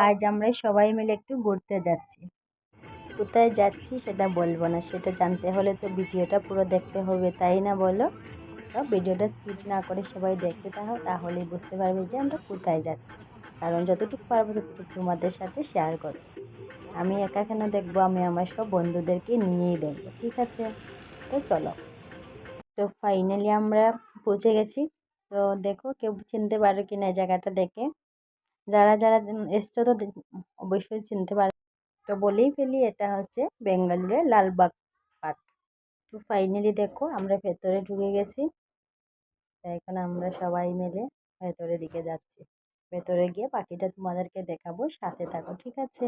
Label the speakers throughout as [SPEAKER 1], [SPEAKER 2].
[SPEAKER 1] আজ আমরা সবাই মিলে একটু ঘুরতে যাচ্ছি। কোথায় যাচ্ছি সেটা বলবো না, সেটা জানতে হলে তো ভিডিওটা পুরো দেখতে হবে, তাই না বলো? তো ভিডিওটা স্কিপ না করে সবাই দেখতে থাকো, তাহলেই বুঝতে পারবে যে আমরা কোথায় যাচ্ছি। কারণ যতটুকু পারবো ততটুকু তোমাদের সাথে শেয়ার করব। আমি একা কেন দেখবো, আমি আমার সব বন্ধুদেরকে নিয়েই দেখবো, ঠিক আছে? তো চলো। তো ফাইনালি আমরা পৌঁছে গেছি। তো দেখো কেউ চিনতে পারো কিনা এই জায়গাটা দেখে। যারা যারা এসছো তো অবশ্যই চিনতে পারো। তো বলেই ফেলি, এটা হচ্ছে বেঙ্গালুরের লালবাগ পার্ক। তো ফাইনালি দেখো আমরা ভেতরে ঢুকে গেছি। তো এখন আমরা সবাই মিলে ভেতরের দিকে যাচ্ছি। ভেতরে গিয়ে বাকিটা তোমাদেরকে দেখাবো, সাথে থাকো, ঠিক আছে?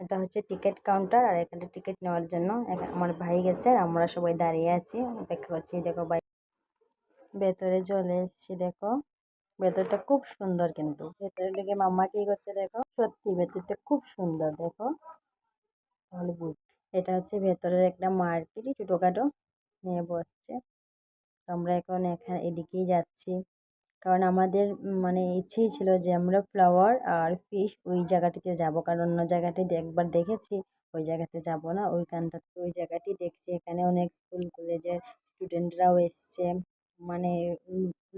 [SPEAKER 1] এটা হচ্ছে টিকিট কাউন্টার, আর এখানে টিকিট নেওয়ার জন্য আমার ভাই গেছে আর আমরা সবাই দাঁড়িয়ে আছি, অপেক্ষা করছি। দেখো ভাই ভেতরে চলে এসেছি। দেখো ভেতরটা খুব সুন্দর, কিন্তু ভেতরে লেগে মাম্মা কি করছে দেখো, সত্যি ভেতরটা খুব সুন্দর। দেখো তাহলে এটা হচ্ছে ভেতরের একটা মার্কেট, ছোটোখাটো নিয়ে বসছে। তো আমরা এখন এখানে এদিকেই যাচ্ছি, কারণ আমাদের মানে ইচ্ছেই ছিল যে আমরা ফ্লাওয়ার আর ফিশ ওই জায়গাটিতে যাব, কারণ অন্য জায়গাটি একবার দেখেছি, ওই জায়গাতে যাব না, ওইখানটাতে ওই জায়গাটি দেখছি। এখানে অনেক স্কুল কলেজের স্টুডেন্টরাও এসছে, মানে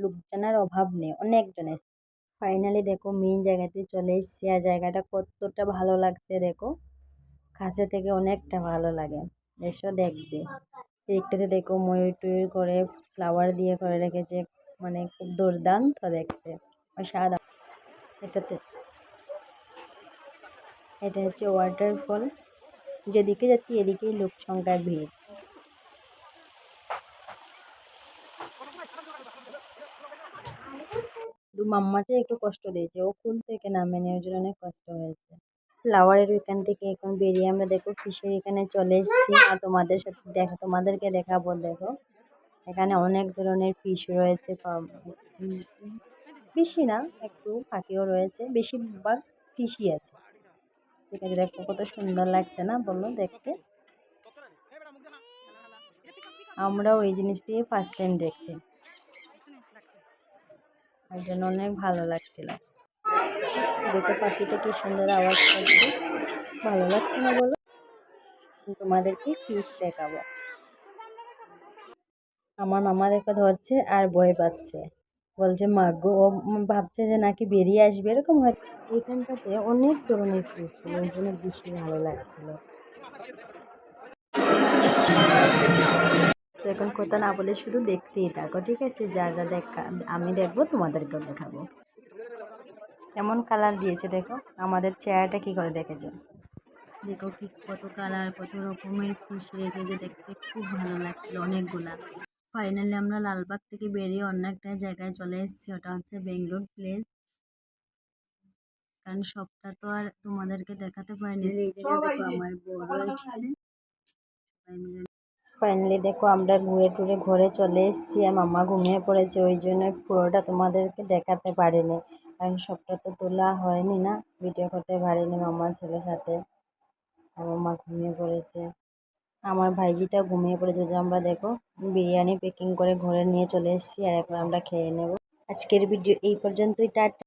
[SPEAKER 1] লোকজনের অভাব নেই, অনেকজন এসছে। ফাইনালি দেখো মেইন জায়গাতে চলে এসেছি, আর জায়গাটা কতটা ভালো লাগছে দেখো, কাছে থেকে অনেকটা ভালো লাগে। এসো দেখবে। দিকটাতে দেখো ময়ূর টয়ূর করে ফ্লাওয়ার দিয়ে করে রেখেছে, মানে খুব দুর্দান্ত দেখতে। আর সাদা এটাতে, এটা হচ্ছে ওয়াটারফল। যেদিকে যাচ্ছি এদিকেই লোক সংখ্যার ভিড়। দু মাম্মাটা একটু কষ্ট দিয়েছে, ও কুল থেকে নামেনি, ওই জন্য অনেক কষ্ট হয়েছে। ফ্লাওয়ারের ওইখান থেকে এখন বেরিয়ে আমরা দেখো ফিশের এখানে চলে এসেছি, আর তোমাদেরকে দেখাবো। দেখো এখানে অনেক ধরনের ফিশ রয়েছে, বেশি না, একটু ফাঁকিও রয়েছে, বেশিরভাগ ফিশই আছে। ঠিক আছে, দেখো কত সুন্দর লাগছে না বললো দেখতে। আমরাও এই জিনিসটি ফার্স্ট টাইম দেখছি, ওই জন্য অনেক ভালো লাগছিল। দেখো পাখিটা কি সুন্দর আওয়াজ করছে, ভালো লাগছে না বলো? তোমাদেরকে ফিশ দেখাবো। আমার মামা দেখো ধরছে আর ভয় পাচ্ছে, বলছে মা গো, ও ভাবছে যে নাকি বেরিয়ে আসবে, এরকম হয়। এইখানটাতে অনেক ধরনের ফিশ ছিল, ওই জন্য বেশি ভালো লাগছিল। তো এখন কথা না বলে শুধু দেখতেই থাকো, ঠিক আছে? যা যা দেখা আমি দেখবো তোমাদেরকেও দেখাবো। কেমন কালার দিয়েছে দেখো, আমাদের চেহারাটা কি করে রেখেছে দেখো, কি কত কালার, কত রকমের ফিশ রেখেছে, দেখতে খুব ভালো লাগছিল অনেকগুলা। ফাইনালি আমরা লালবাগ থেকে বেরিয়ে অন্য একটা জায়গায় চলে এসেছি, ওটা হচ্ছে বেঙ্গলোর প্লেস। কারণ সবটা তো আর তোমাদেরকে দেখাতে পারিনি। এই জায়গায় দেখো আমার বড় এসছে। ফাইনালি দেখো আমরা ঘুরে টুরে ঘরে চলে এসেছি, আর মাম্মা ঘুমিয়ে পড়েছে, ওই জন্য পুরোটা তোমাদেরকে দেখাতে পারিনি, কারণ সবটা তো তোলা হয়নি না, ভিডিও করতে পারিনি মাম্মার ছেলের সাথে। আমার মা ঘুমিয়ে পড়েছে, আমার ভাইজিটাও ঘুমিয়ে পড়েছে। যে আমরা দেখো বিরিয়ানি প্যাকিং করে ঘরে নিয়ে চলে এসেছি, আর এখন আমরা খেয়ে নেব। আজকের ভিডিও এই পর্যন্তই। টাটা।